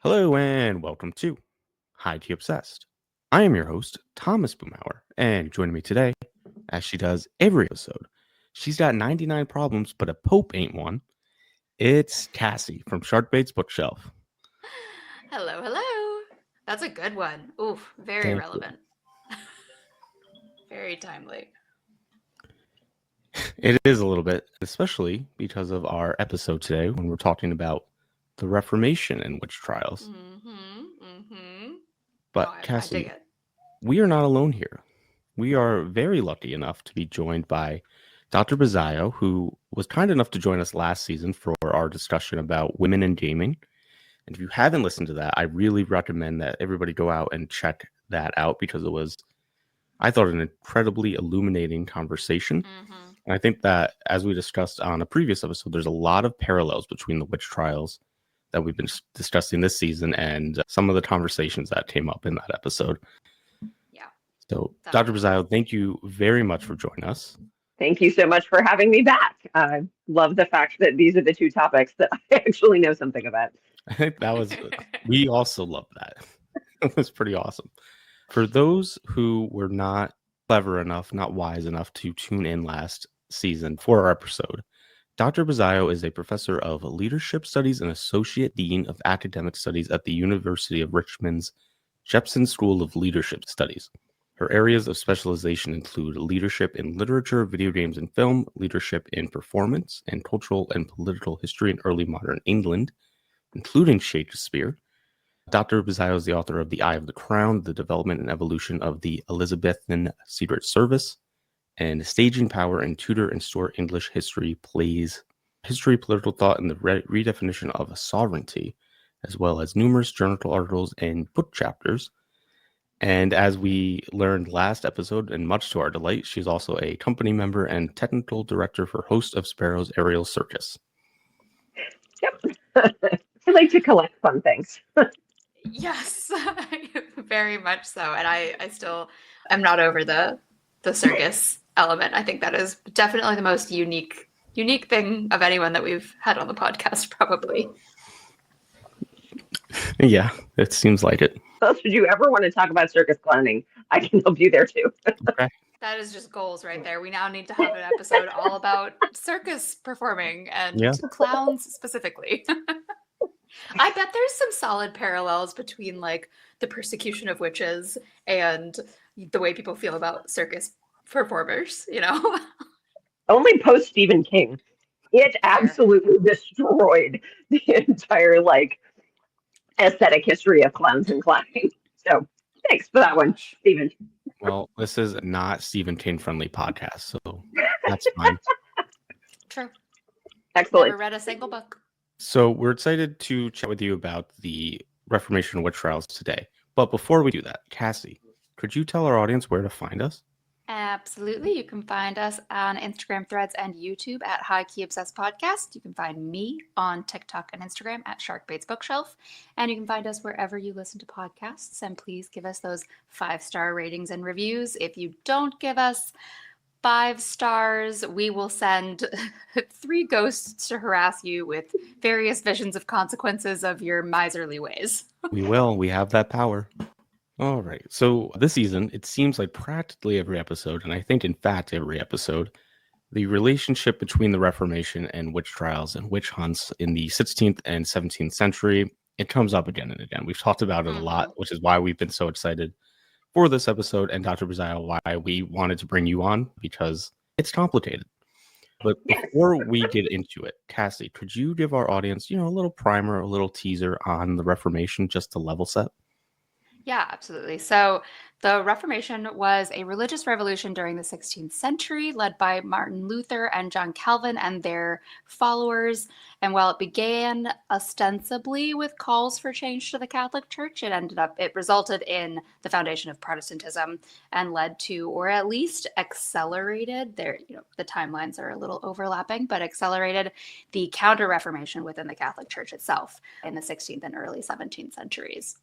Hello and welcome to Highkey Obsessed. I am your host, Thomas Boomhauer, and joining me today, as she does every episode, she's got 99 problems, but a pope ain't one. It's Cassie from Sharkbait's Bookshelf. Hello, hello. That's a good one. Oof, very Thank relevant. Very timely. It is a little bit, especially because of our episode today when we're talking about the Reformation and witch trials. But I dig Cassie, it. we are not alone here. We are very lucky enough to be joined by Dr. Bezio, who was kind enough to join us last season for our discussion about women in gaming. And if you haven't listened to that, I really recommend that everybody go out and check that out because it was, I thought, an incredibly illuminating conversation. And I think that, as we discussed on a previous episode, there's a lot of parallels between the witch trials that we've been discussing this season and some of the conversations that came up in that episode. Yeah. So, Dr. Bezio, thank you very much for joining us. Thank you so much for having me back. I love the fact that these are the two topics that I actually know something about. I think that was, we also love that. It was pretty awesome. For those who were not clever enough, not wise enough to tune in last season for our episode, Dr. Bezio is a professor of leadership studies and associate dean of academic studies at the University of Richmond's Jepson School of Leadership Studies. Her areas of specialization include leadership in literature, video games, and film, leadership in performance, and cultural and political history in early modern England, including Shakespeare. Dr. Bezio is the author of The Eye of the Crown, The Development and Evolution of the Elizabethan Secret Service, and Staging Power in Tudor and Stuart English History Plays, History, Political Thought, and the Redefinition of Sovereignty, as well as numerous journal articles and book chapters. And as we learned last episode, and much to our delight, she's also a company member and technical director for Host of Sparrow's Aerial Circus. Yep. I like to collect fun things. Yes, very much so. And I still am not over the circus element. I think that is definitely the most unique thing of anyone that we've had on the podcast, probably. Yeah, it seems like it. Well, should you ever want to talk about circus clowning, I can help you there too. Okay. That is just goals right there. We now need to have an episode all about circus performing and clowns specifically. I bet there's some solid parallels between like the persecution of witches and the way people feel about circus performers, you know? Only post Stephen King. It absolutely destroyed the entire aesthetic history of clowns and clowning. So thanks for that one, Stephen. Well, this is not Stephen King friendly podcast, so that's fine. True. Excellent. Never read a single book. So we're excited to chat with you about the Reformation witch trials today. But before we do that, Cassie, could you tell our audience where to find us? Absolutely. You can find us on Instagram, Threads, and YouTube at Highkey Obsessed Podcast. You can find me on TikTok and Instagram at Sharkbait's Bookshelf. And you can find us wherever you listen to podcasts. And please give us those 5-star ratings and reviews. If you don't give us 5 stars, we will send 3 ghosts to harass you with various visions of consequences of your miserly ways. We will. We have that power. All right. So this season, it seems like practically every episode, and I think in fact every episode, the relationship between the Reformation and witch trials and witch hunts in the 16th and 17th century, it comes up again and again. We've talked about it a lot, which is why we've been so excited for this episode, and Dr. Bezio, why we wanted to bring you on, because it's complicated. But before we get into it, Cassie, could you give our audience, a little primer, a little teaser on the Reformation, just to level set? Yeah, absolutely. So the Reformation was a religious revolution during the 16th century led by Martin Luther and John Calvin and their followers. And while it began ostensibly with calls for change to the Catholic Church, it resulted in the foundation of Protestantism and led to, or at least accelerated the timelines are a little overlapping, but accelerated the Counter-Reformation within the Catholic Church itself in the 16th and early 17th centuries.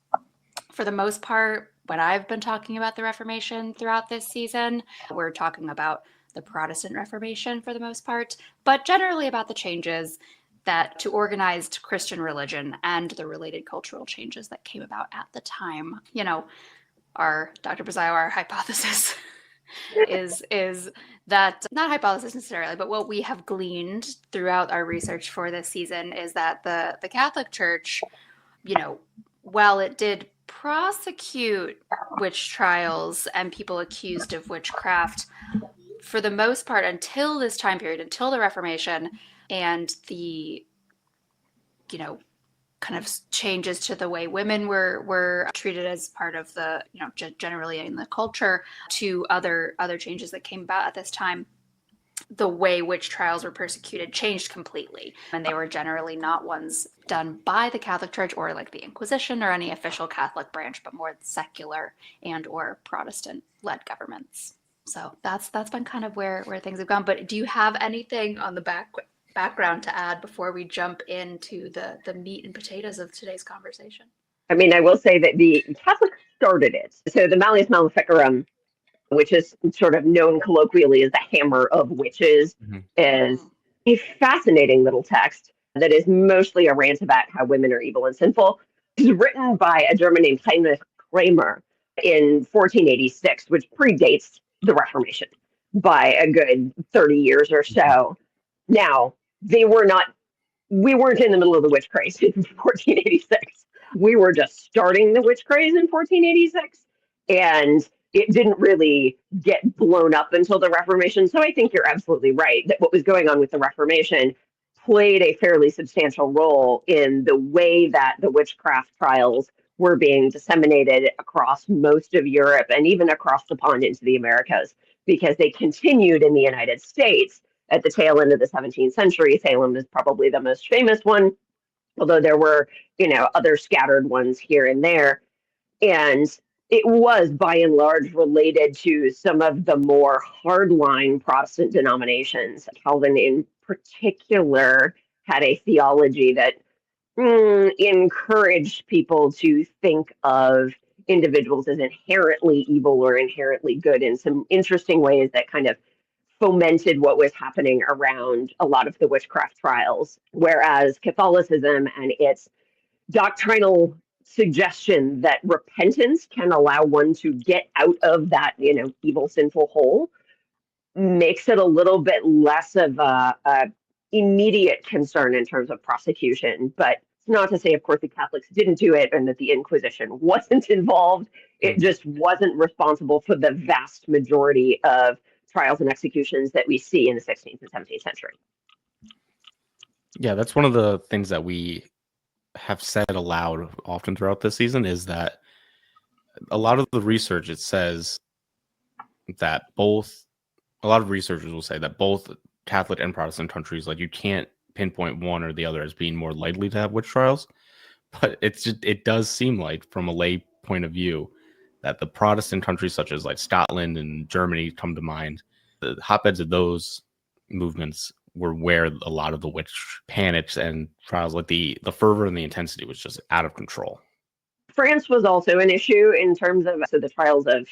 For the most part, when I've been talking about the Reformation throughout this season, we're talking about the Protestant Reformation for the most part, but generally about the changes that to organized Christian religion and the related cultural changes that came about at the time. Our Dr. Bezio, our hypothesis is that, not hypothesis necessarily, but what we have gleaned throughout our research for this season is that the Catholic Church, while it did prosecute witch trials and people accused of witchcraft, for the most part, until this time period, until the Reformation and the, kind of changes to the way women were treated as part of the, generally in the culture, to other changes that came about at this time, the way witch trials were persecuted changed completely. And they were generally not ones done by the Catholic Church or like the Inquisition or any official Catholic branch, but more secular and or Protestant-led governments. So that's been kind of where things have gone. But do you have anything on the background to add before we jump into the meat and potatoes of today's conversation? I mean, I will say that the Catholics started it. So the Malleus Maleficarum, which is sort of known colloquially as the hammer of witches, is a fascinating little text that is mostly a rant about how women are evil and sinful. It's written by a German named Heinrich Kramer in 1486, which predates the Reformation by a good 30 years or so. Now, we weren't in the middle of the witch craze in 1486. We were just starting the witch craze in 1486. And it didn't really get blown up until the Reformation. So I think you're absolutely right that what was going on with the Reformation played a fairly substantial role in the way that the witchcraft trials were being disseminated across most of Europe and even across the pond into the Americas, because they continued in the United States at the tail end of the 17th century. Salem is probably the most famous one, although there were, other scattered ones here and there. And it was by and large related to some of the more hardline Protestant denominations. Calvin in particular had a theology that encouraged people to think of individuals as inherently evil or inherently good in some interesting ways that kind of fomented what was happening around a lot of the witchcraft trials. Whereas Catholicism and its doctrinal suggestion that repentance can allow one to get out of that, evil, sinful hole, makes it a little bit less of a immediate concern in terms of prosecution. But it's not to say, of course, the Catholics didn't do it and that the Inquisition wasn't involved. It just wasn't responsible for the vast majority of trials and executions that we see in the 16th and 17th century. Yeah, that's one of the things that we have said aloud often throughout this season, is that a lot of the research, it says that a lot of researchers will say that both Catholic and Protestant countries, like, you can't pinpoint one or the other as being more likely to have witch trials, but it does seem like, from a lay point of view, that the Protestant countries such as like Scotland and Germany come to mind. The hotbeds of those movements were where a lot of the witch panics and trials, like the fervor and the intensity, was just out of control. France was also an issue in terms of the trials of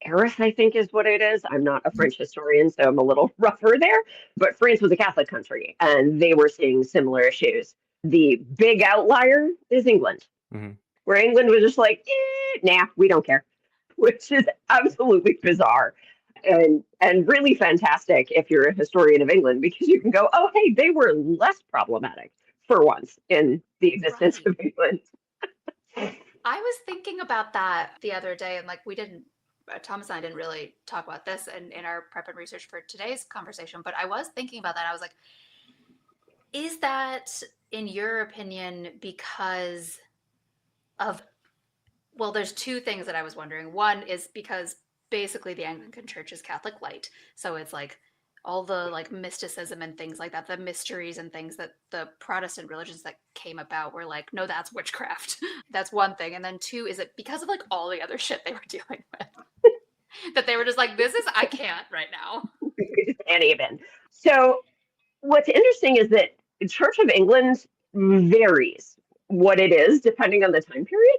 Eris, I think is what it is. I'm not a French historian, so I'm a little rougher there. But France was a Catholic country, and they were seeing similar issues. The big outlier is England, where England was just like, nah, we don't care, which is absolutely bizarre. And really fantastic if you're a historian of England, because you can go, oh, hey, they were less problematic for once in the existence of England. I was thinking about that the other day, and Thomas and I didn't really talk about this in our prep and research for today's conversation, but I was thinking about that. I was like, is that, in your opinion, because of, well, there's two things that I was wondering. One is because basically the Anglican Church is Catholic light. So it's like all the like mysticism and things like that, the mysteries and things that the Protestant religions that came about were like, no, that's witchcraft. That's one thing. And then two, is it because of like all the other shit they were dealing with? That they were just like, I can't right now. We just can't even. So what's interesting is that the Church of England varies what it is depending on the time period.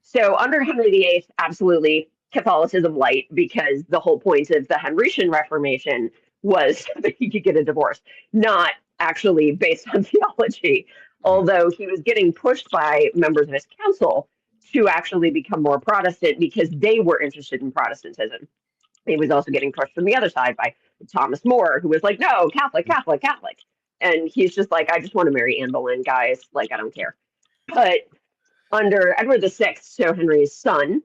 So under Henry VIII, absolutely Catholicism light, because the whole point of the Henrician Reformation was that he could get a divorce, not actually based on theology, although he was getting pushed by members of his council to actually become more Protestant because they were interested in Protestantism. He was also getting pushed from the other side by Thomas More, who was like, no, Catholic, Catholic, Catholic. And he's just like, I just want to marry Anne Boleyn, guys. Like, I don't care. But under Edward VI, so Henry's son,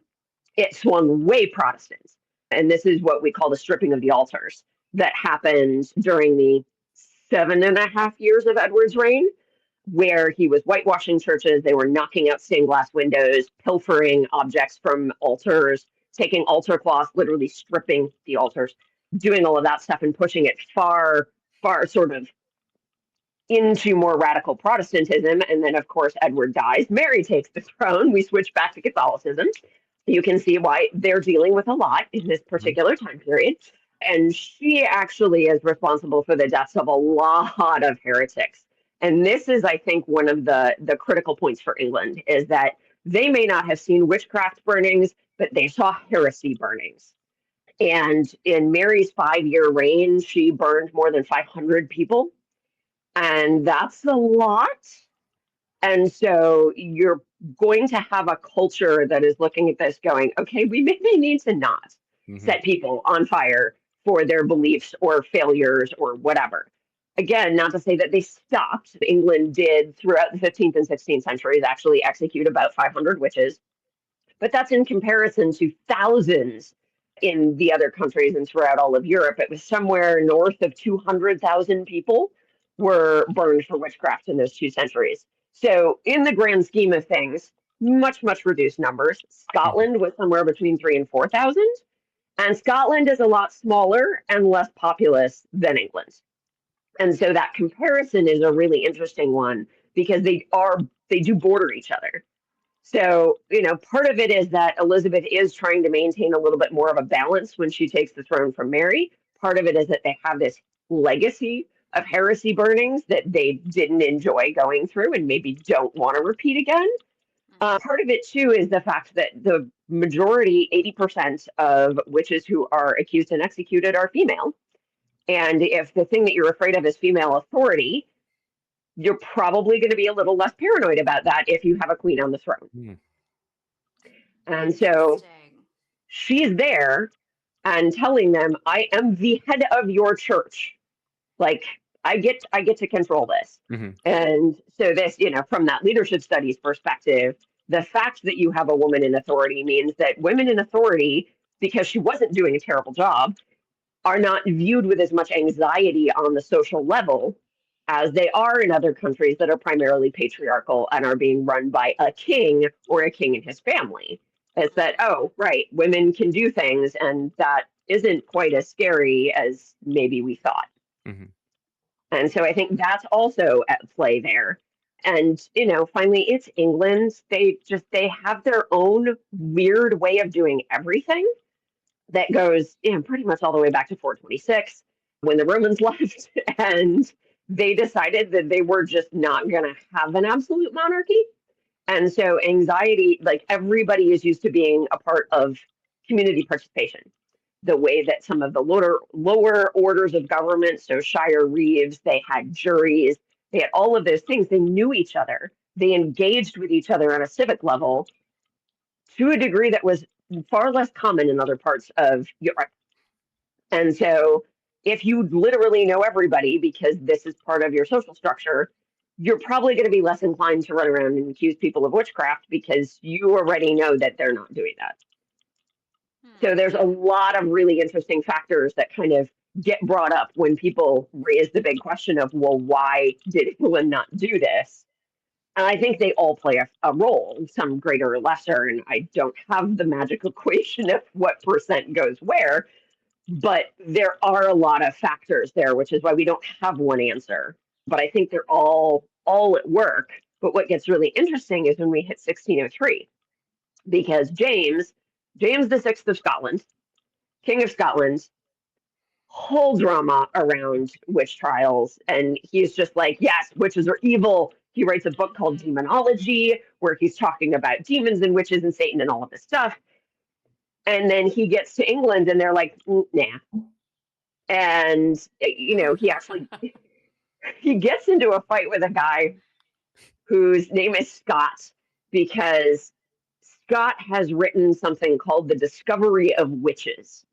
it swung way Protestant. And this is what we call the stripping of the altars that happened during the 7.5 years of Edward's reign, where he was whitewashing churches. They were knocking out stained glass windows, pilfering objects from altars, taking altar cloths, literally stripping the altars, doing all of that stuff and pushing it far, far sort of into more radical Protestantism. And then, of course, Edward dies. Mary takes the throne. We switch back to Catholicism. You can see why they're dealing with a lot in this particular time period. And she actually is responsible for the deaths of a lot of heretics. And this is, I think, one of the critical points for England, is that they may not have seen witchcraft burnings, but they saw heresy burnings. And in Mary's 5-year reign, she burned more than 500 people. And that's a lot. And so you're going to have a culture that is looking at this going, okay, we maybe need to not set people on fire for their beliefs or failures or whatever. Again, not to say that they stopped. England did throughout the 15th and 16th centuries actually execute about 500 witches. But that's in comparison to thousands in the other countries and throughout all of Europe. It was somewhere north of 200,000 people were burned for witchcraft in those 2 centuries. So in the grand scheme of things, much, much reduced numbers. Scotland was somewhere between 3,000 and 4,000. And Scotland is a lot smaller and less populous than England. And so that comparison is a really interesting one because they do border each other. So, part of it is that Elizabeth is trying to maintain a little bit more of a balance when she takes the throne from Mary. Part of it is that they have this legacy of heresy burnings that they didn't enjoy going through and maybe don't want to repeat again. Part of it, too, is the fact that the majority, 80% of witches who are accused and executed are female. And if the thing that you're afraid of is female authority, you're probably going to be a little less paranoid about that if you have a queen on the throne. And so she's there and telling them, I am the head of your church. Like, I get to control this. And so this, from that leadership studies perspective, the fact that you have a woman in authority means that women in authority, because she wasn't doing a terrible job, are not viewed with as much anxiety on the social level as they are in other countries that are primarily patriarchal and are being run by a king or a king and his family. It's that, oh, right, women can do things, and that isn't quite as scary as maybe we thought. And so I think that's also at play there. And, finally, it's England. They have their own weird way of doing everything that goes pretty much all the way back to 426 when the Romans left, and they decided that they were just not going to have an absolute monarchy. And so anxiety, like, everybody is used to being a part of community participation. The way that some of the lower orders of government, so shire reeves, they had juries, they had all of those things. They knew each other. They engaged with each other on a civic level to a degree that was far less common in other parts of Europe. And so if you literally know everybody because this is part of your social structure, you're probably going to be less inclined to run around and accuse people of witchcraft because you already know that they're not doing that. So there's a lot of really interesting factors that kind of get brought up when people raise the big question of, well, why did England not do this? And I think they all play a role, some greater or lesser, and I don't have the magic equation of what percent goes where, but there are a lot of factors there, which is why we don't have one answer. But I think they're all at work. But what gets really interesting is when we hit 1603, because James the Sixth of Scotland, King of Scotland, whole drama around witch trials, and he's just like, yes, witches are evil. He writes a book called Demonology, where he's talking about demons and witches and Satan and all of this stuff. And then he gets to England, and they're like, nah. And he actually he gets into a fight with a guy whose name is Scott, because Scott has written something called The Discovery of Witches.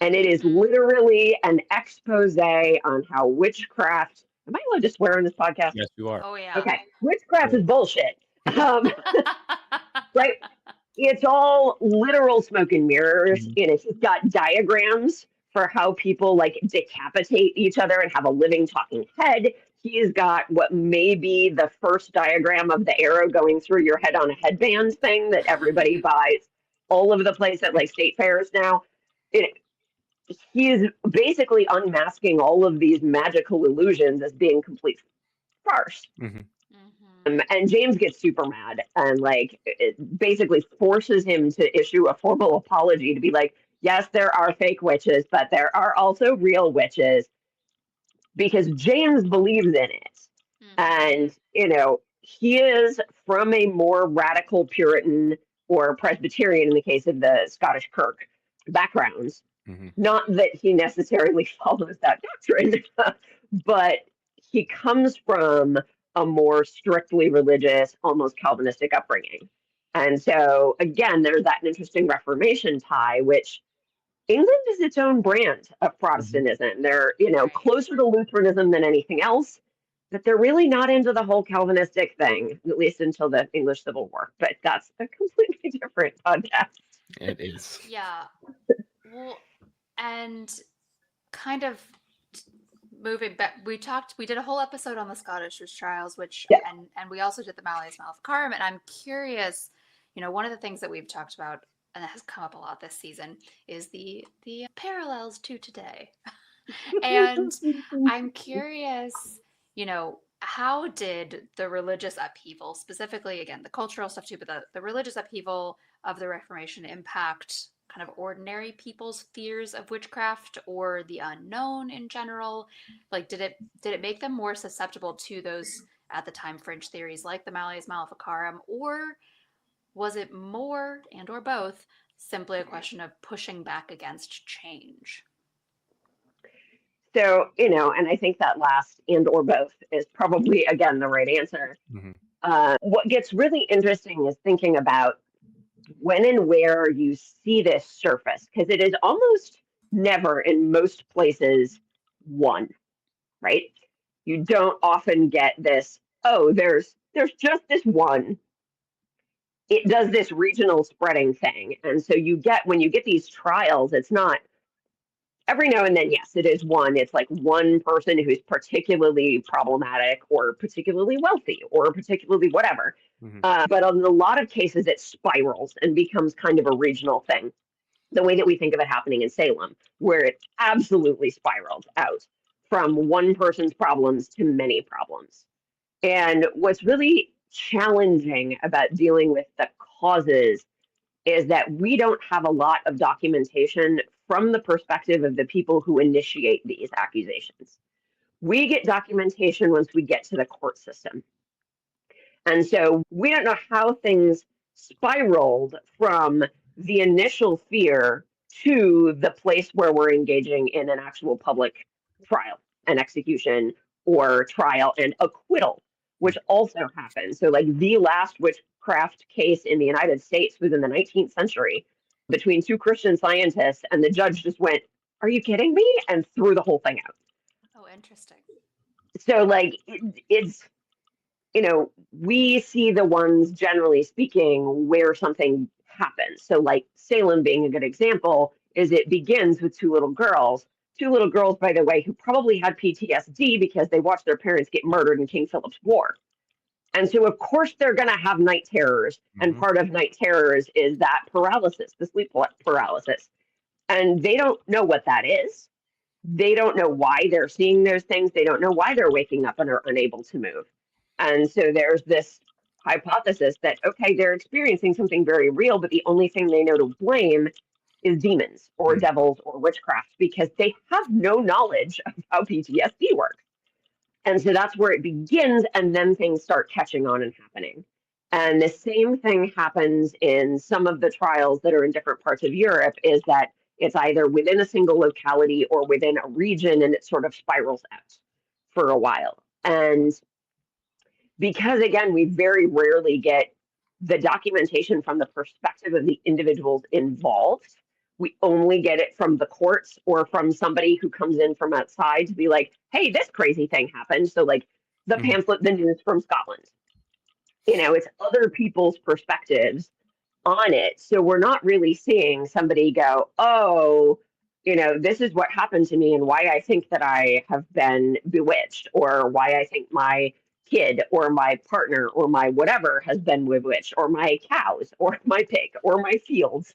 And it is literally an expose on how witchcraft, am I allowed to swear on this podcast? Yes, you are. Oh, yeah. Okay, witchcraft is bullshit. Right? It's all literal smoke and mirrors. Mhm. You know, he's got diagrams for how people like decapitate each other and have a living talking head. He's got what may be the first diagram of the arrow going through your head on a headband thing that everybody buys all over the place at like state fairs now. He is basically unmasking all of these magical illusions as being complete farce. Mm-hmm. And James gets super mad and like it basically forces him to issue a formal apology to be like, yes, there are fake witches, but there are also real witches, because James believes in it. And, you know, he is from a more radical Puritan or Presbyterian, in the case of the Scottish Kirk, backgrounds. Mm-hmm. Not that he necessarily follows that doctrine, but he comes from a more strictly religious, almost Calvinistic upbringing. And so, again, there's that interesting Reformation tie, which England is its own brand of Protestantism. They're, you know, closer to Lutheranism than anything else, but they're really not into the whole Calvinistic thing, at least until the English Civil War. But that's a completely different podcast. It is. Yeah. Well, and kind of moving back, we did a whole episode on the Scottish witch trials, which, and we also did the Malleus Maleficarum. And I'm curious, you know, one of the things that we've talked about, and that has come up a lot this season, is the parallels to today. And I'm curious, you know, how did the religious upheaval, specifically, again, the cultural stuff too, but the religious upheaval of the Reformation impact kind of ordinary people's fears of witchcraft or the unknown in general? Like, did it make them more susceptible to those, at the time, fringe theories like the Malleus Maleficarum, or was it more, and or both, simply a question of pushing back against change? So, you know, and I think that last and or both is probably, again, the right answer. Mm-hmm. What gets really interesting is thinking about when and where you see this surface, because it is almost never in most places one, right? You don't often get this, oh, there's just this one. It does this regional spreading thing. And so when you get these trials, it's not every now and then, yes, it is one. It's like one person who's particularly problematic or particularly wealthy or particularly whatever. Mm-hmm. But in a lot of cases, it spirals and becomes kind of a regional thing. The way that we think of it happening in Salem, where it absolutely spiraled out from one person's problems to many problems. And what's really challenging about dealing with the causes is that we don't have a lot of documentation from the perspective of the people who initiate these accusations. We get documentation once we get to the court system. And so we don't know how things spiraled from the initial fear to the place where we're engaging in an actual public trial and execution, or trial and acquittal, which also happened. So like the last witchcraft case in the United States was in the 19th century between two Christian scientists, and the judge just went, "Are you kidding me?" and threw the whole thing out. Oh, interesting. So like it's, you know, we see the ones, generally speaking, where something happens. So like Salem being a good example is it begins with two little girls, by the way, who probably had PTSD because they watched their parents get murdered in King Philip's War. And so, of course, they're going to have night terrors. Mm-hmm. And part of night terrors is that paralysis, the sleep paralysis. And they don't know what that is. They don't know why they're seeing those things. They don't know why they're waking up and are unable to move. And so there's this hypothesis that, okay, they're experiencing something very real, but the only thing they know to blame is demons or devils or witchcraft, because they have no knowledge of how PTSD works. And so that's where it begins, and then things start catching on and happening. And the same thing happens in some of the trials that are in different parts of Europe, is that it's either within a single locality or within a region, and it sort of spirals out for a while. And because, again, we very rarely get the documentation from the perspective of the individuals involved, we only get it from the courts or from somebody who comes in from outside to be like, hey, this crazy thing happened. So, like the pamphlet, the news from Scotland. It's other people's perspectives on it. So we're not really seeing somebody go, oh, this is what happened to me and why I think that I have been bewitched, or why I think my kid or my partner or my whatever has been bewitched, or my cows or my pig or my fields.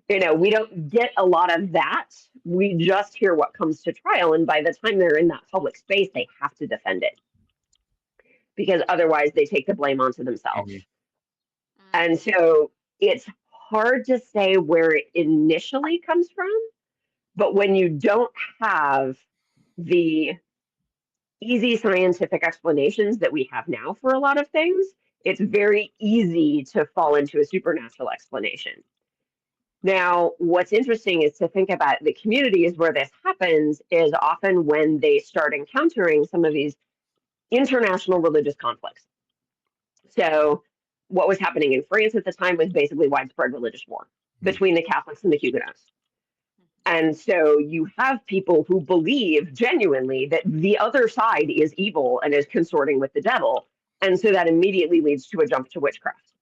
We don't get a lot of that. We just hear what comes to trial. And by the time they're in that public space, they have to defend it, because otherwise they take the blame onto themselves. And so it's hard to say where it initially comes from, but when you don't have the easy scientific explanations that we have now for a lot of things, it's very easy to fall into a supernatural explanation. Now, what's interesting is to think about the communities where this happens is often when they start encountering some of these international religious conflicts. So what was happening in France at the time was basically widespread religious war between the Catholics and the Huguenots. And so you have people who believe genuinely that the other side is evil and is consorting with the devil. And so that immediately leads to a jump to witchcraft.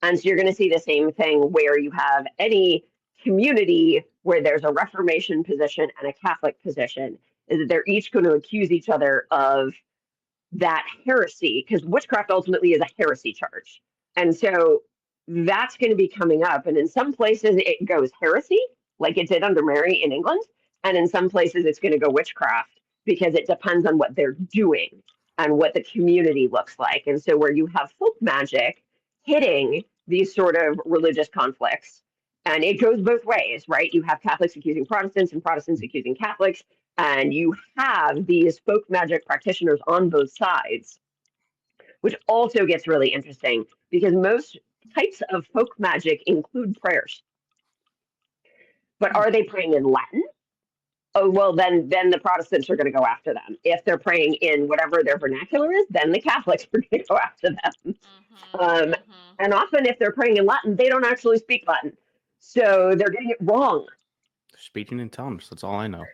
And so you're going to see the same thing where you have any community where there's a Reformation position and a Catholic position, is that they're each going to accuse each other of that heresy, because witchcraft ultimately is a heresy charge. And so that's going to be coming up. And in some places it goes heresy, like it did under Mary in England. And in some places it's going to go witchcraft, because it depends on what they're doing and what the community looks like. And so where you have folk magic hitting these sort of religious conflicts, and it goes both ways, right? You have Catholics accusing Protestants and Protestants accusing Catholics, and you have these folk magic practitioners on both sides, which also gets really interesting because most types of folk magic include prayers. But are they praying in Latin? Oh, well, then the Protestants are going to go after them. If they're praying in whatever their vernacular is, then the Catholics are going to go after them. And often if they're praying in Latin, they don't actually speak Latin. So they're getting it wrong. Speaking in tongues, that's all I know.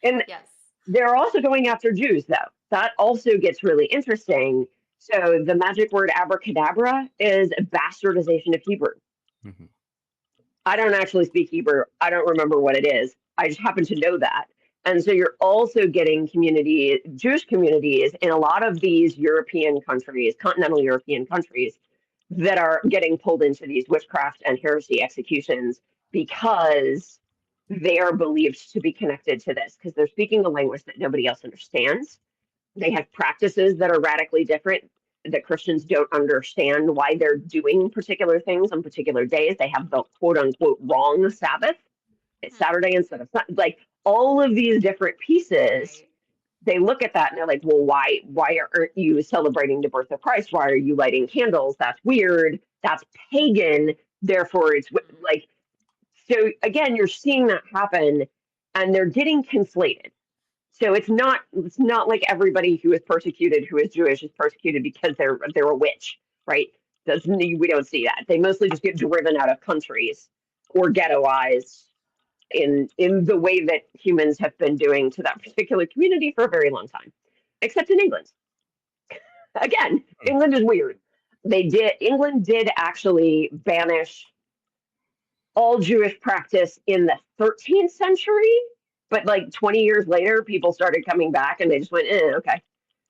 And yes. They're also going after Jews, though. That also gets really interesting. So the magic word abracadabra is a bastardization of Hebrew. Mm-hmm. I don't actually speak Hebrew. I don't remember what it is. I just happen to know that. And so you're also getting Jewish communities in a lot of these European countries, continental European countries, that are getting pulled into these witchcraft and heresy executions because they are believed to be connected to this, because they're speaking a language that nobody else understands. They have practices that are radically different, that Christians don't understand why they're doing particular things on particular days. They have the quote unquote wrong Sabbath. It's Saturday instead of Sunday. Like all of these different pieces, they look at that and they're like, well, why aren't you celebrating the birth of Christ? Why are you lighting candles? That's weird. That's pagan. Therefore, it's like, so again, you're seeing that happen and they're getting conflated. So it's not like everybody who is persecuted, who is Jewish, is persecuted because they're a witch, right? We don't see that. They mostly just get driven out of countries or ghettoized in the way that humans have been doing to that particular community for a very long time, except in England. Again, England is weird. England did actually banish all Jewish practice in the 13th century. But like 20 years later, people started coming back and they just went, okay.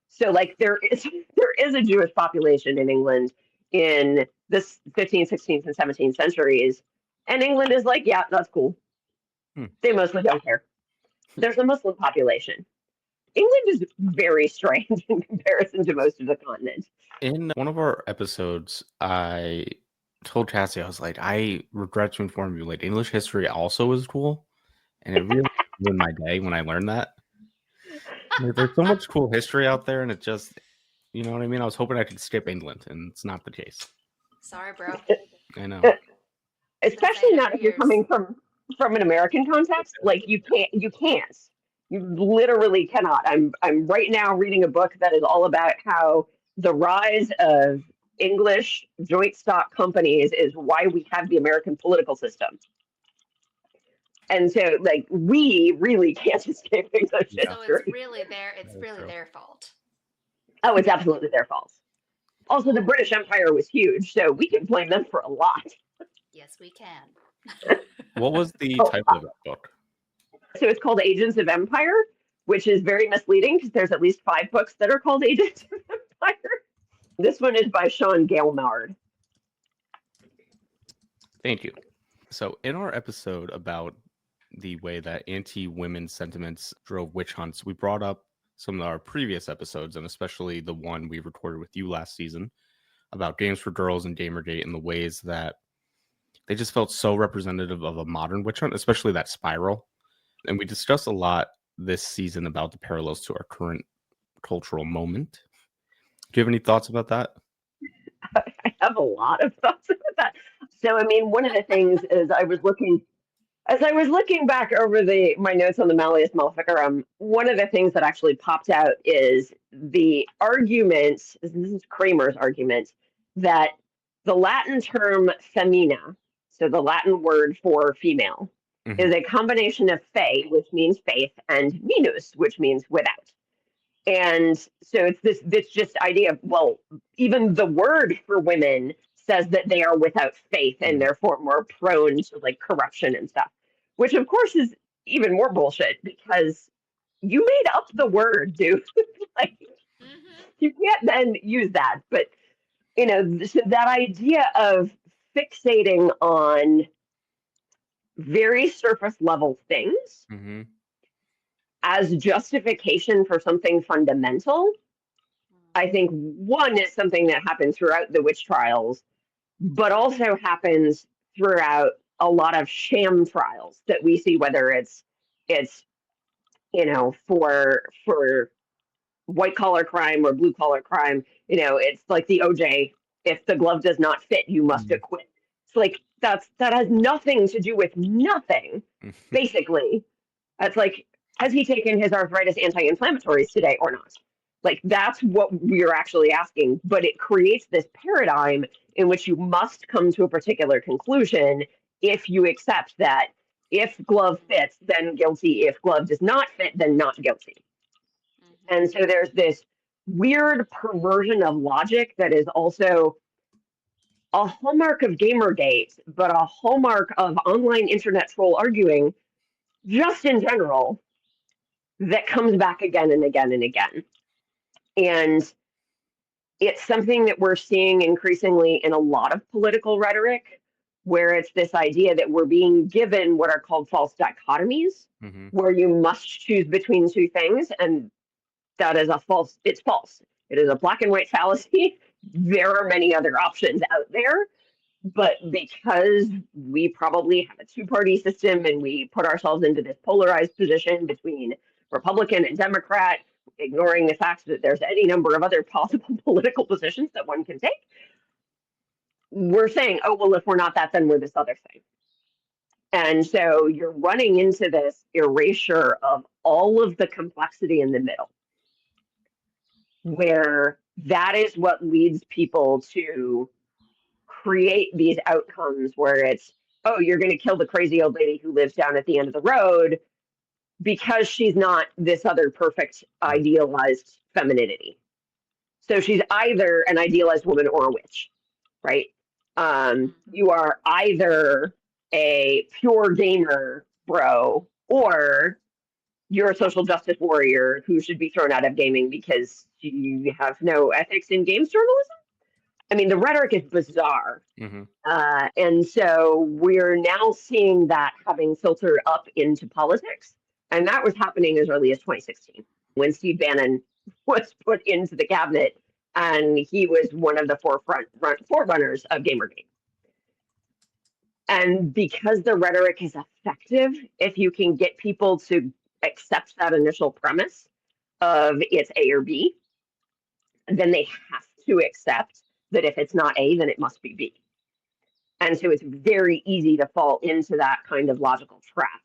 So like there is a Jewish population in England in the 15th, 16th, and 17th centuries. And England is like, yeah, that's cool. They mostly don't care. There's a Muslim population. England is very strange in comparison to most of the continent. In one of our episodes, I told Cassie, I was like, I regret to inform you, like English history also is cool. And it really ruined my day when I learned that. Like, there's so much cool history out there, and it just, you know what I mean? I was hoping I could skip England, and it's not the case. Sorry, bro. I know. Especially not if you're coming from an American context. Like you can't. You literally cannot. I'm right now reading a book that is all about how the rise of English joint stock companies is why we have the American political system. And so, like, we really can't escape English Yeah. So history. it's really True. their fault. Oh, it's absolutely their fault. Also, the British Empire was huge, so we can blame them for a lot. Yes, we can. What was the Oh, title of that book? So it's called Agents of Empire, which is very misleading because there's at least 5 books that are called Agents of Empire. This one is by Sean Gailnard. Thank you. So in our episode about the way that anti-women sentiments drove witch hunts, we brought up some of our previous episodes, and especially the one we recorded with you last season about Games for Girls and Gamergate, and the ways that they just felt so representative of a modern witch hunt, especially that spiral. And we discussed a lot this season about the parallels to our current cultural moment. Do you have any thoughts about that? I have a lot of thoughts about that. So, I mean, one of the things is as I was looking back over my notes on the Malleus Maleficarum, one of the things that actually popped out is the argument, this is Kramer's argument, that the Latin term femina, so the Latin word for female, is a combination of fe, which means faith, and minus, which means without. And so it's this just idea of, well, even the word for women says that they are without faith and therefore more prone to like corruption and stuff, which of course is even more bullshit because you made up the word, dude. Like, you can't then use that. But, you know, so that idea of fixating on very surface level things as justification for something fundamental, I think one is something that happens throughout the witch trials, but also happens throughout a lot of sham trials that we see, whether it's you know, for white collar crime or blue collar crime. You know, it's like the OJ, if the glove does not fit, you must acquit. It's like that has nothing to do with nothing, basically. That's like, has he taken his arthritis anti-inflammatories today or not? Like, that's what we're actually asking. But it creates this paradigm in which you must come to a particular conclusion if you accept that if glove fits, then guilty. If glove does not fit, then not guilty. And so there's this weird perversion of logic that is also a hallmark of Gamergate, but a hallmark of online internet troll arguing just in general, that comes back again and again and again. And it's something that we're seeing increasingly in a lot of political rhetoric, where it's this idea that we're being given what are called false dichotomies, where you must choose between two things. And that is it's false. It is a black and white fallacy. There are many other options out there. But because we probably have a two-party system and we put ourselves into this polarized position between Republican and Democrat, ignoring the fact that there's any number of other possible political positions that one can take, we're saying, oh, well, if we're not that, then we're this other thing. And so you're running into this erasure of all of the complexity in the middle, where that is what leads people to create these outcomes where it's, oh, you're going to kill the crazy old lady who lives down at the end of the road because she's not this other perfect idealized femininity. So she's either an idealized woman or a witch, right? You are either a pure gamer bro or you're a social justice warrior who should be thrown out of gaming because you have no ethics in games journalism. I mean, the rhetoric is bizarre. And so we're now seeing that having filtered up into politics. And that was happening as early as 2016 when Steve Bannon was put into the cabinet, and he was one of the forerunners of Gamergate. And because the rhetoric is effective, if you can get people to accept that initial premise of it's A or B, then they have to accept that if it's not A, then it must be B. And so it's very easy to fall into that kind of logical trap.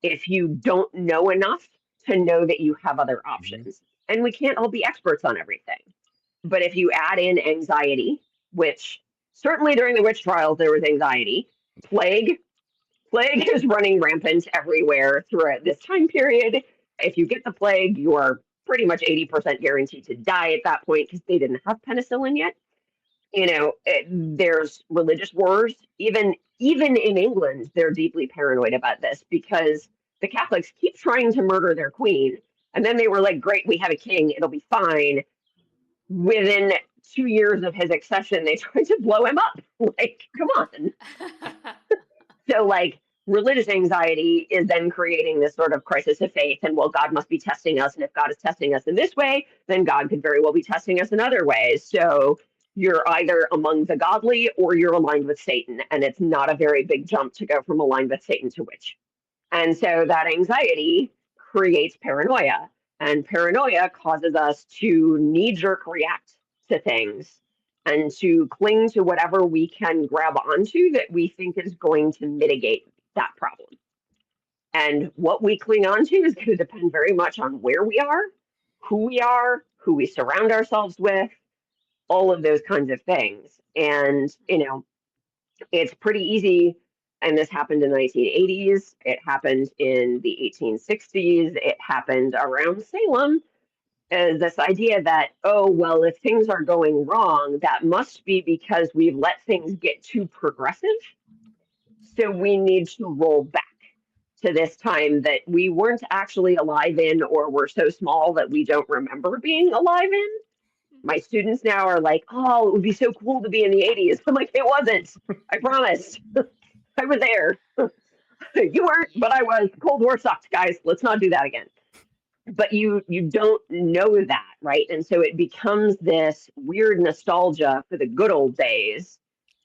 If you don't know enough to know that you have other options. And we can't all be experts on everything. But if you add in anxiety, which certainly during the witch trials there was anxiety, plague is running rampant everywhere throughout this time period. If you get the plague, you are pretty much 80% guaranteed to die at that point because they didn't have penicillin yet. There's religious wars. Even in England, they're deeply paranoid about this because the Catholics keep trying to murder their queen. And then they were like, great, we have a king, it'll be fine. Within 2 years of his accession, they tried to blow him up. Like, come on. So, like, religious anxiety is then creating this sort of crisis of faith. And, well, God must be testing us. And if God is testing us in this way, then God could very well be testing us in other ways. So you're either among the godly or you're aligned with Satan. And it's not a very big jump to go from aligned with Satan to witch. And so that anxiety creates paranoia. And paranoia causes us to knee-jerk react to things and to cling to whatever we can grab onto that we think is going to mitigate that problem. And what we cling onto is going to depend very much on where we are, who we surround ourselves with, all of those kinds of things. And, it's pretty easy. And this happened in the 1980s. It happened in the 1860s. It happened around Salem. This idea that, oh, well, if things are going wrong, that must be because we've let things get too progressive. So we need to roll back to this time that we weren't actually alive in, or were so small that we don't remember being alive in. My students now are like, oh, it would be so cool to be in the 80s. I'm like, it wasn't. I promise. I was there. You weren't, but I was. Cold War sucked, guys. Let's not do that again. But you don't know that, right? And so it becomes this weird nostalgia for the good old days.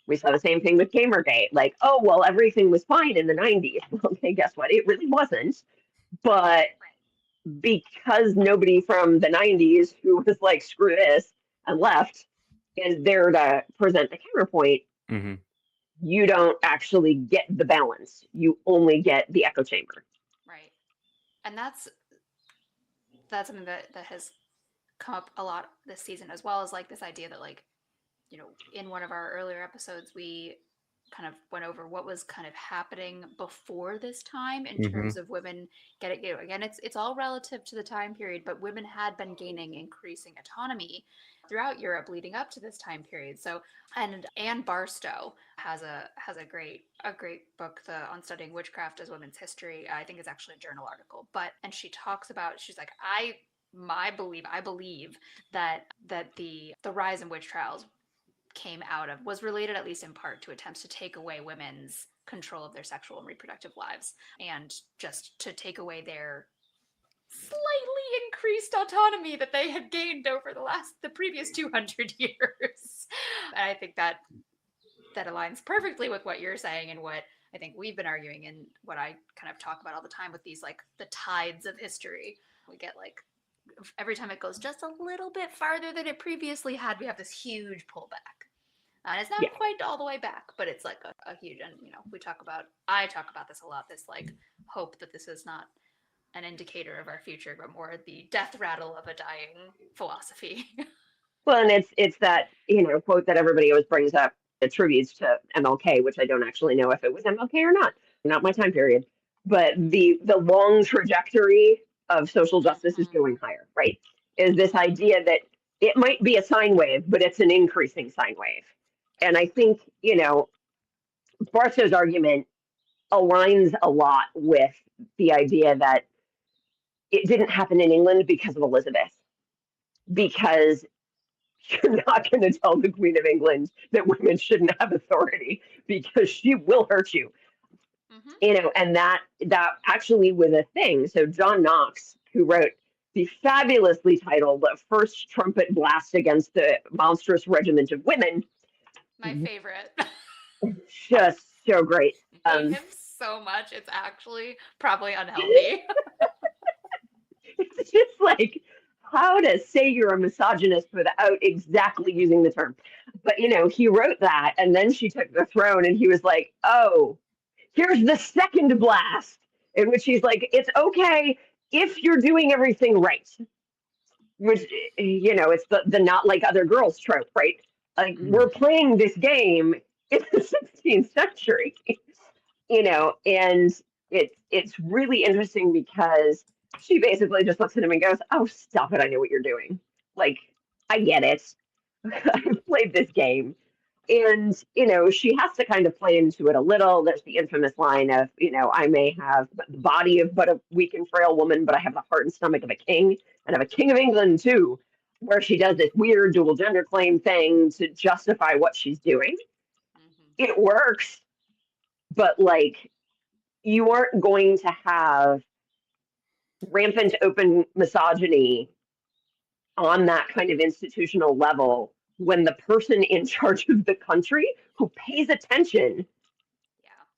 We saw the same thing with Gamergate. Like, oh, well, everything was fine in the 90s. Well, okay, guess what? It really wasn't. But because nobody from the 90s who was like, screw this, and left, is there to present the counterpoint, you don't actually get the balance. You only get the echo chamber. Right. And that's something that has come up a lot this season, as well as like this idea that, like, in one of our earlier episodes, we kind of went over what was kind of happening before this time in terms of women getting, again, it's all relative to the time period, but women had been gaining increasing autonomy throughout Europe leading up to this time period. So, and Anne Barstow has a great book on studying witchcraft as women's history. I think it's actually a journal article, and she talks about, she's like, I believe that the rise in witch trials was related, at least in part, to attempts to take away women's control of their sexual and reproductive lives, and just to take away their slightly increased autonomy that they had gained over the previous 200 years. And I think that aligns perfectly with what you're saying and what I think we've been arguing, and what I kind of talk about all the time with these, like, the tides of history. We get, like, every time it goes just a little bit farther than it previously had, we have this huge pullback. And it's not quite all the way back, but it's like a huge, and I talk about this a lot, this like hope that this is not an indicator of our future, but more the death rattle of a dying philosophy. Well, and it's that, quote that everybody always brings up, attributes to MLK, which I don't actually know if it was MLK or not my time period. But the long trajectory of social justice is going higher, right? Is this idea that it might be a sine wave, but it's an increasing sine wave. And I think, Barstow's argument aligns a lot with the idea that it didn't happen in England because of Elizabeth. Because you're not going to tell the Queen of England that women shouldn't have authority, because she will hurt you. And that actually was a thing. So John Knox, who wrote the fabulously titled First Trumpet Blast Against the Monstrous Regiment of Women. My favorite. Just so great. I hate him so much. It's actually probably unhealthy. It's just like how to say you're a misogynist without exactly using the term. But, he wrote that, and then she took the throne, and he was like, oh, here's the second blast, in which he's like, it's okay if you're doing everything right, which, it's the not like other girls trope, right? Like, we're playing this game in the 16th century, and it's really interesting because she basically just looks at him and goes, "Oh, stop it. I know what you're doing. Like, I get it. I've played this game." And, she has to kind of play into it a little. There's the infamous line of, I may have the body of but a weak and frail woman, but I have the heart and stomach of a king, and of a king of England too, where she does this weird dual gender claim thing to justify what she's doing. It works, but like, you aren't going to have rampant open misogyny on that kind of institutional level when the person in charge of the country who pays attention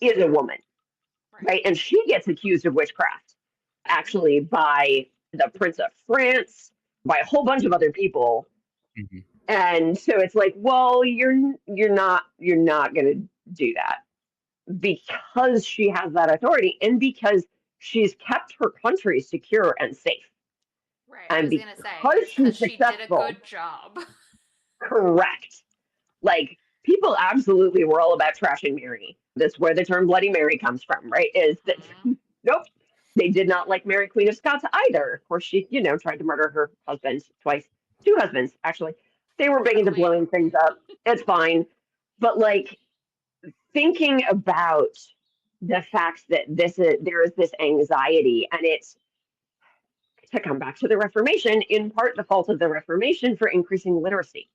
is a woman, right? And she gets accused of witchcraft, actually, by the Prince of France, by a whole bunch of other people. And so it's like, well, you're not going to do that because she has that authority and because she's kept her country secure and safe. Right. And I was going to say, because she did a good job. Correct. Like, people absolutely were all about trashing Mary. That's where the term Bloody Mary comes from, right? Is that, nope, they did not like Mary, Queen of Scots either. Of course, she, tried to murder her husband twice. 2 husbands, actually. They were big into blowing things up. It's fine. But, like, thinking about the fact that there is this anxiety, and it's, to come back to the Reformation, in part the fault of the Reformation for increasing literacy,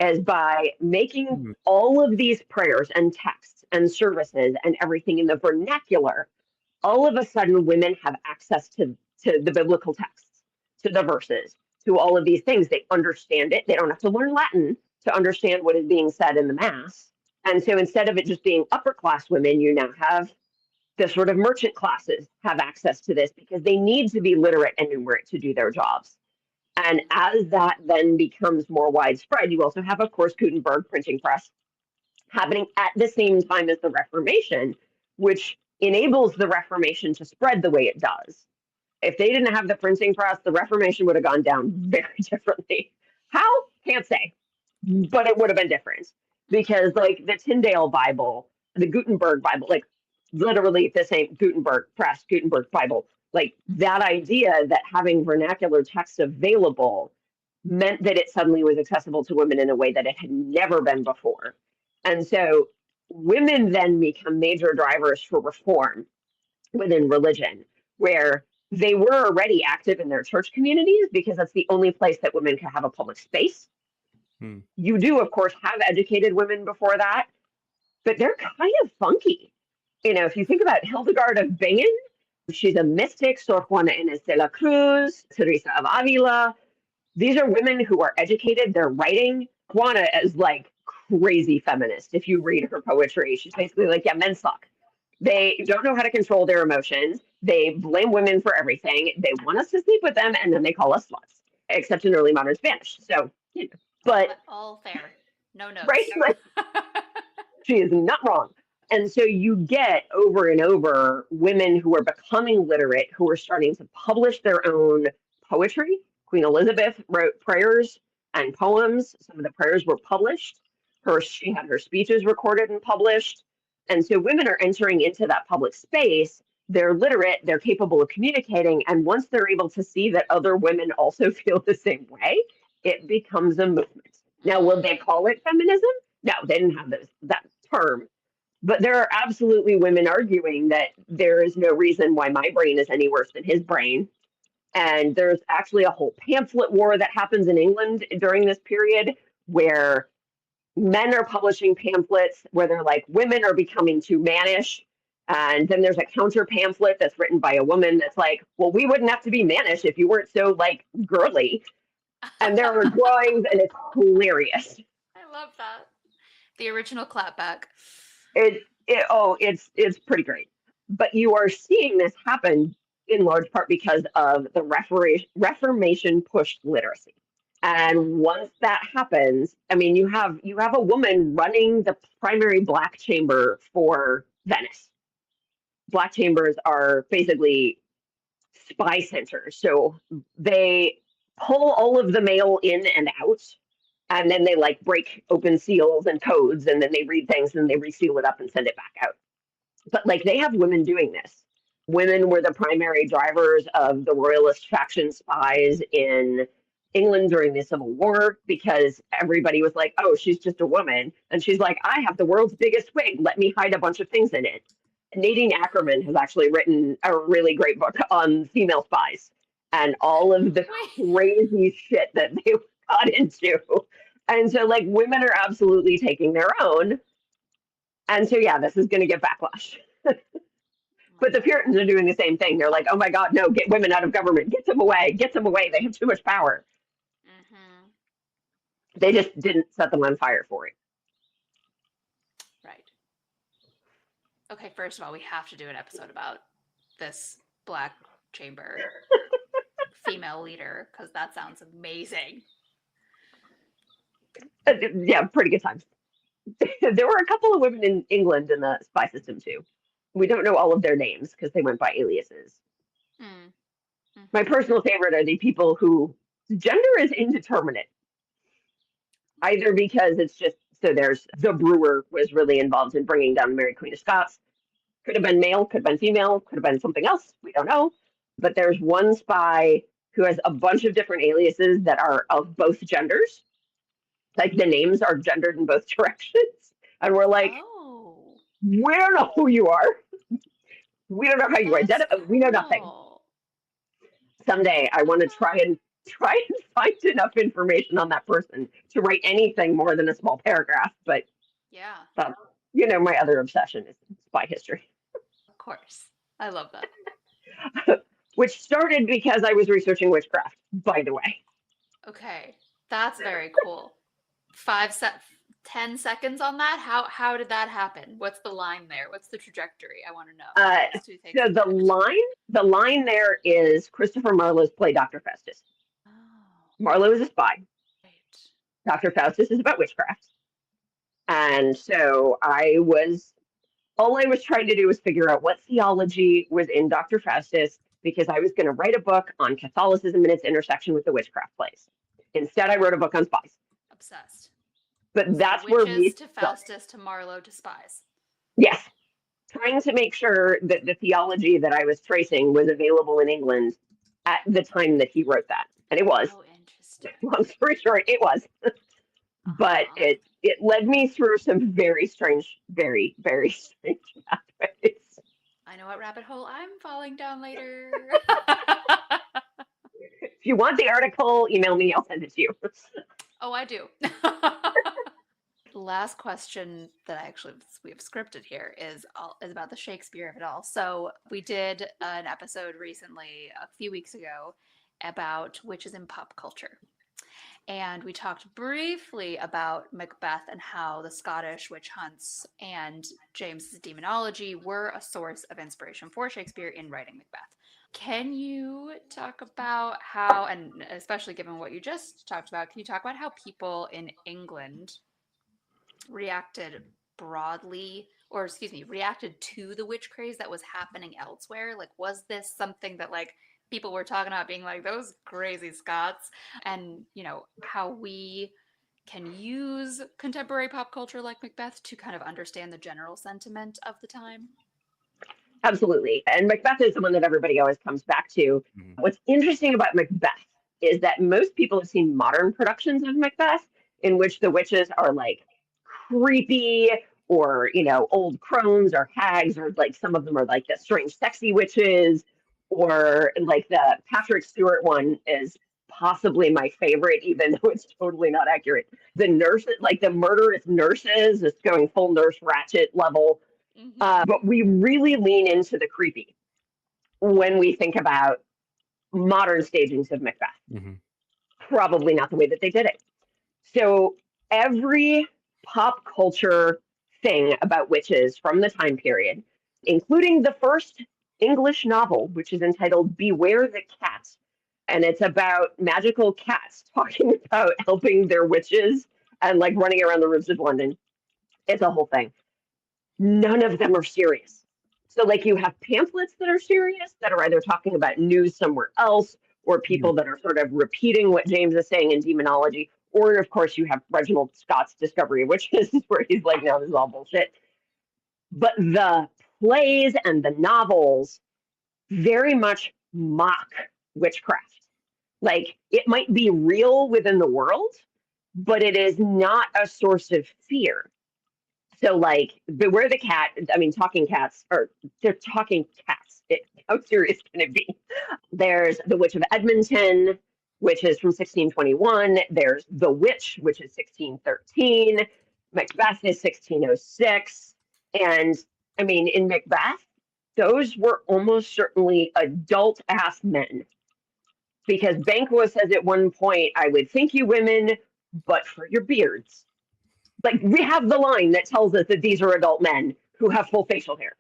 as by making all of these prayers and texts and services and everything in the vernacular, all of a sudden women have access to the biblical texts, to the verses, to all of these things. They understand it. They don't have to learn Latin to understand what is being said in the Mass. And so instead of it just being upper class women, you now have the sort of merchant classes have access to this because they need to be literate and numerate to do their jobs. And as that then becomes more widespread, you also have, of course, Gutenberg printing press happening at the same time as the Reformation, which enables the Reformation to spread the way it does. If they didn't have the printing press, the Reformation would have gone down very differently. How? Can't say. But it would have been different. Because, like, the Tyndale Bible, the Gutenberg Bible, like, literally the same Gutenberg press, Gutenberg Bible, like, that idea that having vernacular text available meant that it suddenly was accessible to women in a way that it had never been before. And so women then become major drivers for reform within religion, where they were already active in their church communities because that's the only place that women can have a public space. You do, of course, have educated women before that, but they're kind of funky. If you think about Hildegard of Bingen, she's a mystic, Sor Juana Inés de la Cruz, Teresa of Avila. These are women who are educated, they're writing. Juana is like crazy feminist. If you read her poetry, she's basically like, yeah, men suck. They don't know how to control their emotions. They blame women for everything. They want us to sleep with them, and then they call us sluts, except in early modern Spanish. So, but all fair. No notes. Right? Like, she is not wrong. And so you get over and over women who are becoming literate, who are starting to publish their own poetry. Queen Elizabeth wrote prayers and poems. Some of the prayers were published. She had her speeches recorded and published. And so women are entering into that public space. They're literate, they're capable of communicating. And once they're able to see that other women also feel the same way, it becomes a movement. Now, will they call it feminism? No, they didn't have that term. But there are absolutely women arguing that there is no reason why my brain is any worse than his brain. And there's actually a whole pamphlet war that happens in England during this period where men are publishing pamphlets where they're like, women are becoming too mannish. And then there's a counter pamphlet that's written by a woman that's like, well, we wouldn't have to be mannish if you weren't so like girly. And there are drawings, and it's hilarious. I love that. The original clapback. It's pretty great. But you are seeing this happen in large part because of the Reformation pushed literacy. And once that happens, I mean, you have a woman running the primary black chamber for Venice. Black chambers are basically spy center. So they pull all of the mail in and out, and then they like break open seals and codes, and then they read things and they reseal it up and send it back out. But like they have women doing this. Women were the primary drivers of the royalist faction spies in England during the Civil War because everybody was like, oh, she's just a woman. And she's like, I have the world's biggest wig. Let me hide a bunch of things in it. Nadine Ackerman has actually written a really great book on female spies and all of the crazy shit that they got into. And so, like, women are absolutely taking their own. And so, yeah, this is going to get backlash. But the Puritans are doing the same thing. They're like, oh my God, no, get women out of government. Get them away. Get them away. They have too much power. Mm-hmm. They just didn't set them on fire for it. Right. Okay, first of all, we have to do an episode about this Black Chamber female leader because that sounds amazing. Yeah, pretty good times. There were a couple of women in England in the spy system too. We don't know all of their names because they went by aliases. Mm-hmm. My personal favorite are the people who gender is indeterminate. Either because it's just, so there's the brewer was really involved in bringing down Mary Queen of Scots. Could have been male, could have been female, could have been something else. We don't know. But there's one spy who has a bunch of different aliases that are of both genders. Like the names are gendered in both directions. And we're like, we don't know who you are. We don't know how you identify. We know nothing. Someday I want to try and find enough information on that person to write anything more than a small paragraph. But yeah, you know, my other obsession is spy history. Of course. I love that. Which started because I was researching witchcraft, by the way. Okay. That's very cool. 10 seconds on that? How did that happen? What's the line there? What's the trajectory? I want to know. So the line there is Christopher Marlowe's play Dr. Faustus. Oh. Marlowe is a spy. Right. Dr. Faustus is about witchcraft. And so all I was trying to do was figure out what theology was in Dr. Faustus because I was going to write a book on Catholicism and its intersection with the witchcraft plays. Instead, I wrote a book on spies. Obsessed. But that's where we to Faustus to Marlowe to spies. Yes. Trying to make sure that the theology that I was tracing was available in England at the time that he wrote that. And it was. Oh, interesting. Long story short, it was. But it led me through some very strange, very, very strange pathways. I know what rabbit hole I'm falling down later. If you want the article, email me. I'll send it to you. Oh, I do. The last question that we have scripted here is about the Shakespeare of it all. So we did an episode recently, a few weeks ago, about witches in pop culture. And we talked briefly about Macbeth and how the Scottish witch hunts and James's demonology were a source of inspiration for Shakespeare in writing Macbeth. Can you talk about how, and especially given what you just talked about, can you talk about how people in England reacted to the witch craze that was happening elsewhere? Like, was this something that like people were talking about being like those crazy Scots, and you know how we can use contemporary pop culture like Macbeth to kind of understand the general sentiment of the time? Absolutely. And Macbeth is the one that everybody always comes back to. Mm-hmm. What's interesting about Macbeth is that most people have seen modern productions of Macbeth in which the witches are like creepy or, you know, old crones or hags, or like some of them are like the strange sexy witches, or like the Patrick Stewart one is possibly my favorite, even though it's totally not accurate. The nurses, like the murderous nurses, is going full Nurse Ratched level. Mm-hmm. But we really lean into the creepy when we think about modern stagings of Macbeth. Mm-hmm. Probably not the way that they did it. So every pop culture thing about witches from the time period, including the first English novel, which is entitled Beware the Cat. And it's about magical cats talking about helping their witches and like running around the roofs of London. It's a whole thing. None of them are serious. So like you have pamphlets that are serious, that are either talking about news somewhere else, or people that are sort of repeating what James is saying in demonology. Or of course you have Reginald Scott's Discovery of Witches, where he's like, no, this is all bullshit. But the plays and the novels very much mock witchcraft. Like, it might be real within the world, but it is not a source of fear. So, like, Beware the Cat, I mean, talking cats, or they're talking cats. How serious can it be? There's The Witch of Edmonton, which is from 1621. There's The Witch, which is 1613. Macbeth is 1606. And, I mean, in Macbeth, those were almost certainly adult-ass men. Because Banquo says at one point, I would think you women, but for your beards. Like, we have the line that tells us that these are adult men who have full facial hair.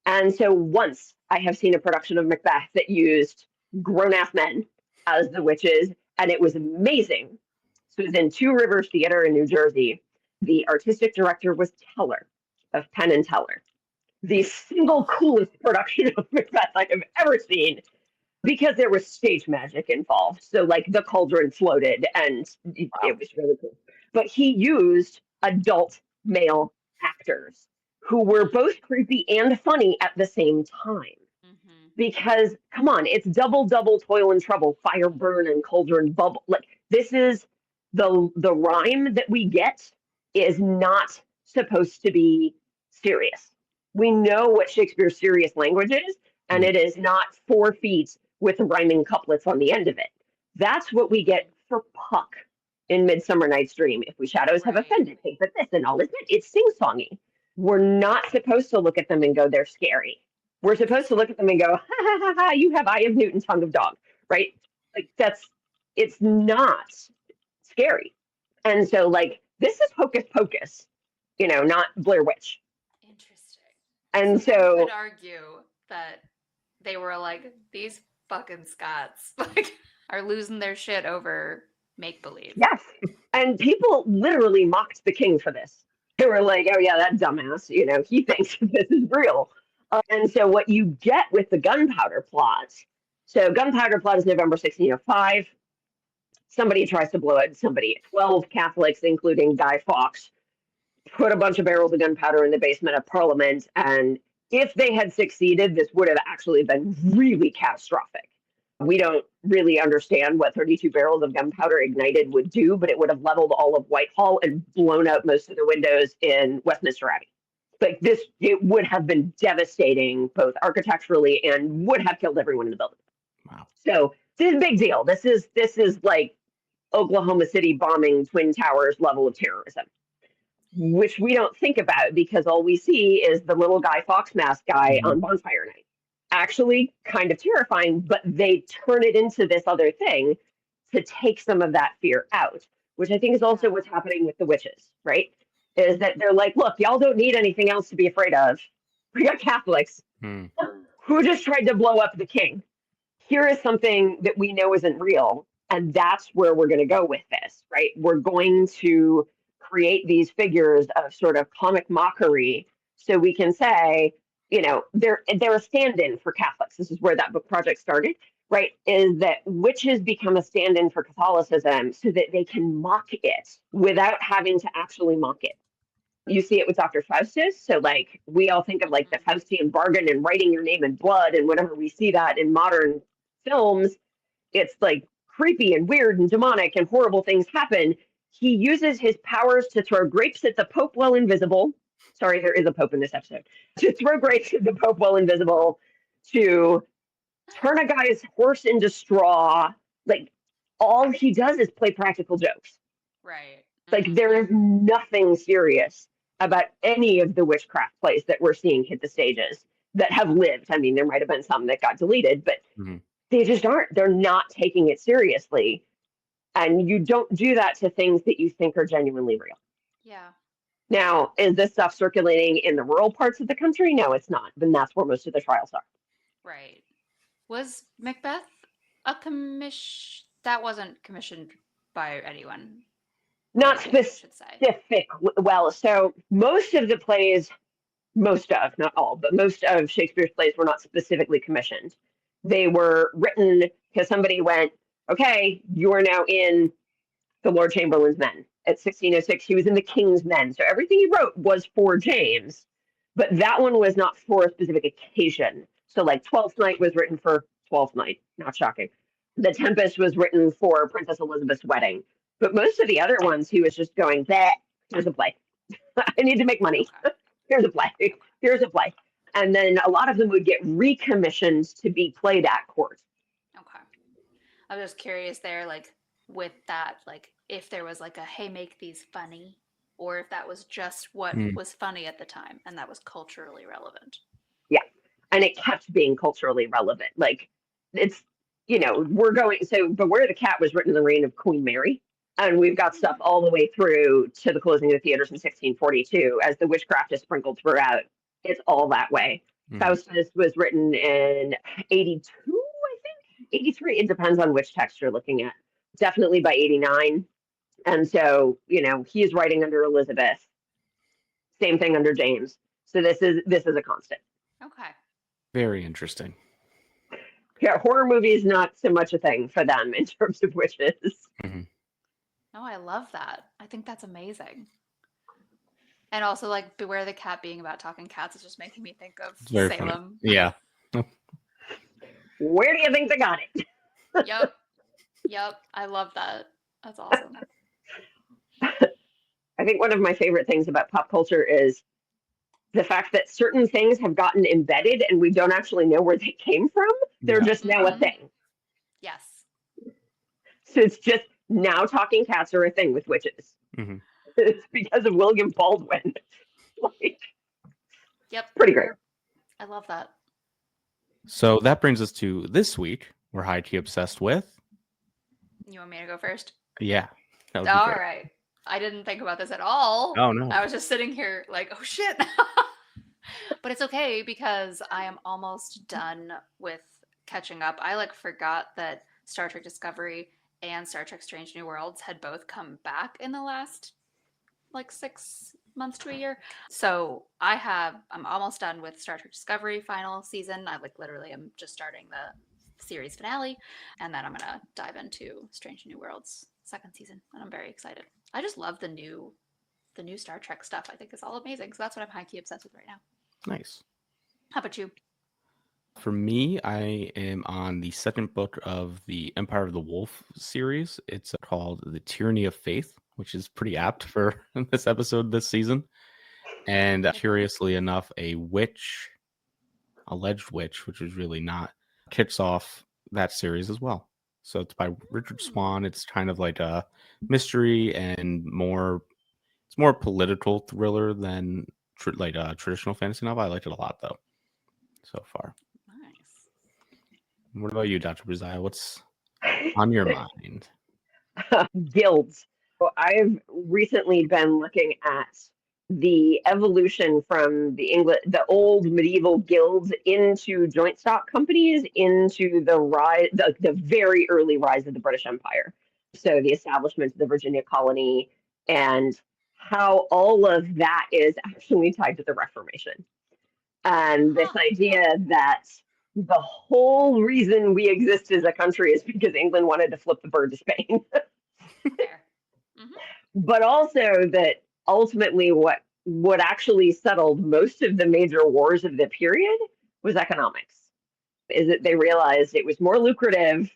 And so once I have seen a production of Macbeth that used grown-ass men as the witches, and it was amazing. So it was in Two Rivers Theater in New Jersey. The artistic director was Teller of Penn and Teller. The single coolest production of Macbeth I have ever seen, because there was stage magic involved. So like the cauldron floated, and it was really cool. But he used adult male actors who were both creepy and funny at the same time. Because come on, it's double toil and trouble, fire burn and cauldron bubble. Like, this is the rhyme that we get is not supposed to be serious. We know what Shakespeare's serious language is, and it is not 4 feet with rhyming couplets on the end of it. That's what we get for Puck in Midsummer Night's Dream. If we shadows have offended, think but this and all is it. It's sing-songy. We're not supposed to look at them and go, they're scary. We're supposed to look at them and go, ha ha ha ha, you have eye of Newton, tongue of dog, right? Like, it's not scary. And so, like, this is Hocus Pocus, not Blair Witch. Interesting. And so I would argue that they were like, these fucking Scots are losing their shit over make-believe. Yes. And people literally mocked the king for this. They were like, oh yeah, that dumbass, he thinks this is real. And so what you get with the gunpowder plot, so gunpowder plot is November 1605. Somebody tries to blow it. 12 Catholics, including Guy Fawkes, put a bunch of barrels of gunpowder in the basement of Parliament. And if they had succeeded, this would have actually been really catastrophic. We don't really understand what 32 barrels of gunpowder ignited would do, but it would have leveled all of Whitehall and blown out most of the windows in Westminster Abbey. Like this, it would have been devastating, both architecturally and would have killed everyone in the building. Wow. So this is a big deal. This is like Oklahoma City bombing Twin Towers level of terrorism, which we don't think about because all we see is the little Guy Fawkes mask guy on Bonfire Night. Actually kind of terrifying, but they turn it into this other thing to take some of that fear out, which I think is also what's happening with the witches, right? Is that they're like, look, y'all don't need anything else to be afraid of. We got Catholics who just tried to blow up the king. Here is something that we know isn't real, and that's where we're going to go with this, right? We're going to create these figures of sort of comic mockery so we can say, they're a stand-in for Catholics. This is where that book project started, right? Is that witches become a stand-in for Catholicism so that they can mock it without having to actually mock it. You see it with Dr. Faustus. So like we all think of like the Faustian bargain and writing your name in blood. And whenever we see that in modern films, it's like creepy and weird and demonic and horrible things happen. He uses his powers to throw grapes at the Pope while invisible. Sorry, there is a Pope in this episode. To throw grapes at the Pope while invisible, to turn a guy's horse into straw. Like, all he does is play practical jokes. Right. Like, there is nothing serious about any of the witchcraft plays that we're seeing hit the stages that have lived. I mean, there might have been some that got deleted, but they just aren't. They're not taking it seriously. And you don't do that to things that you think are genuinely real. Yeah. Now, is this stuff circulating in the rural parts of the country? No, it's not. Then that's where most of the trials are. Right. Was Macbeth a commission? That wasn't commissioned by anyone. Not specific. Well, so most of the plays most of, not all, but most of Shakespeare's plays were not specifically commissioned. They were written because somebody went, okay, you are now in the Lord Chamberlain's Men. At 1606, he was in the King's Men. So everything he wrote was for James, but that one was not for a specific occasion. So like Twelfth Night was written for Twelfth Night, not shocking. The Tempest was written for Princess Elizabeth's wedding. But most of the other ones, he was just going, here's a play. I need to make money. Here's a play. Here's a play. And then a lot of them would get recommissioned to be played at court. Okay. I was just curious there, like with that, like if there was like a, hey, make these funny, or if that was just what was funny at the time and that was culturally relevant. Yeah. And it kept being culturally relevant. Like it's, we're going, so Beware the Cat was written in the reign of Queen Mary. And we've got stuff all the way through to the closing of the theaters in 1642 as the witchcraft is sprinkled throughout. It's all that way. Faustus was written in 82, I think, 83. It depends on which text you're looking at. Definitely by 89. And so, he is writing under Elizabeth. Same thing under James. So this is a constant. Okay. Very interesting. Yeah, horror movies not so much a thing for them in terms of witches. Mm-hmm. No, I love that. I think that's amazing. And also, like, Beware the Cat being about talking cats is just making me think of Very Salem. funny. Yeah. Where do you think they got it? Yep. I love that. That's awesome. I think one of my favorite things about pop culture is the fact that certain things have gotten embedded and we don't actually know where they came from. They're just now a thing. Yes. So it's just now talking cats are a thing with witches. Mm-hmm. It's because of William Baldwin. Yep. Pretty great. I love that. So that brings us to this week. We're Highkey Obsessed with. You want me to go first? Yeah. All right. I didn't think about this at all. Oh, no. I was just sitting here like, oh, shit. But it's okay because I am almost done with catching up. I forgot that Star Trek Discovery and Star Trek Strange New Worlds had both come back in the last 6 months to a year. So I'm almost done with Star Trek Discovery final season. I literally am just starting the series finale, and then I'm gonna dive into Strange New Worlds second season, and I'm very excited. I just love the new Star Trek stuff. I think it's all amazing. So that's what I'm Highkey obsessed with right now. Nice. How about you? For me, I am on the second book of the Empire of the Wolf series. It's called The Tyranny of Faith, which is pretty apt for this episode this season. And curiously enough, a witch, alleged witch, which is really not, kicks off that series as well. So it's by Richard Swan. It's kind of like a mystery and it's more political thriller than a traditional fantasy novel. I liked it a lot though, so far. Nice. What about you, Dr. Bezio? What's on your mind? Guilds. So I've recently been looking at the evolution from the old medieval guilds into joint stock companies, into the rise, the very early rise of the British Empire. So the establishment of the Virginia colony and how all of that is actually tied to the Reformation. And this idea that the whole reason we exist as a country is because England wanted to flip the bird to Spain. But also that ultimately what actually settled most of the major wars of the period was economics. Is that they realized it was more lucrative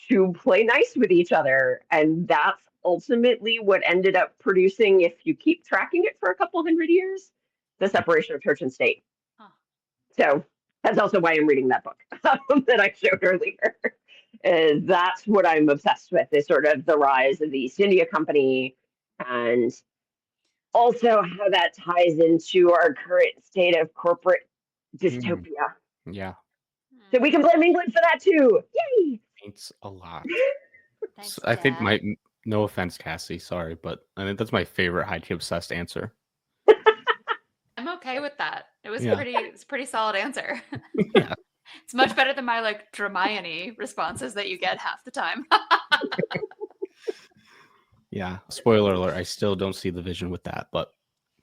to play nice with each other. And that's ultimately what ended up producing, if you keep tracking it for a couple hundred years, the separation of church and state. Huh. So that's also why I'm reading that book that I showed earlier. That's what I'm obsessed with, is sort of the rise of the East India Company, and also how that ties into our current state of corporate dystopia. Yeah. So we can blame England for that too. Yay! Thanks a lot. Thanks, I think no offense, Cassie, sorry, but I think that's my favorite Highkey Obsessed answer. I'm okay with that. It was it's a pretty solid answer. Yeah. It's much better than my Hermione responses that you get half the time. Yeah. Spoiler alert, I still don't see the vision with that, but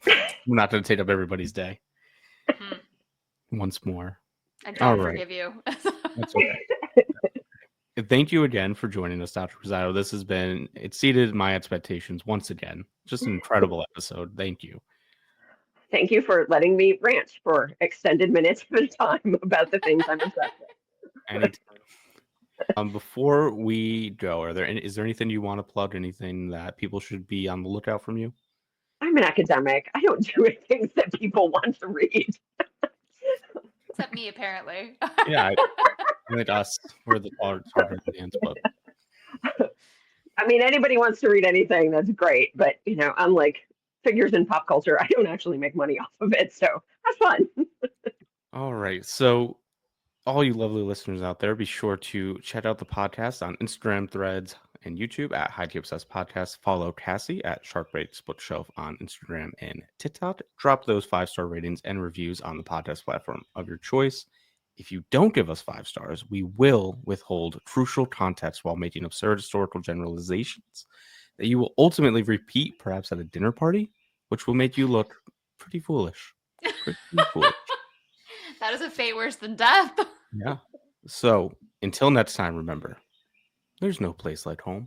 I'm not going to take up everybody's day. once more. I don't All right. forgive you. That's okay. Thank you again for joining us, Dr. Cruzado. This has been, it exceeded my expectations once again. Just an incredible episode. Thank you. Thank you for letting me rant for extended minutes of time about the things I'm obsessed with. Anytime. Before we go, is there anything you want to plug? Anything that people should be on the lookout from you? I'm an academic. I don't do things that people want to read. Except me, apparently. Yeah, I think us. We're the audience, but I mean, anybody wants to read anything, that's great. But, unlike figures in pop culture, I don't actually make money off of it. So that's fun. all right. So, all you lovely listeners out there, be sure to check out the podcast on Instagram, Threads, and YouTube at Highkey Obsessed Podcast. Follow Cassie at Sharp-Rated Bookshelf on Instagram and TikTok. Drop those 5-star ratings and reviews on the podcast platform of your choice. If you don't give us 5 stars, we will withhold crucial context while making absurd historical generalizations that you will ultimately repeat, perhaps at a dinner party, which will make you look pretty foolish. Pretty foolish. That is a fate worse than death. Yeah. So until next time, remember, there's no place like home.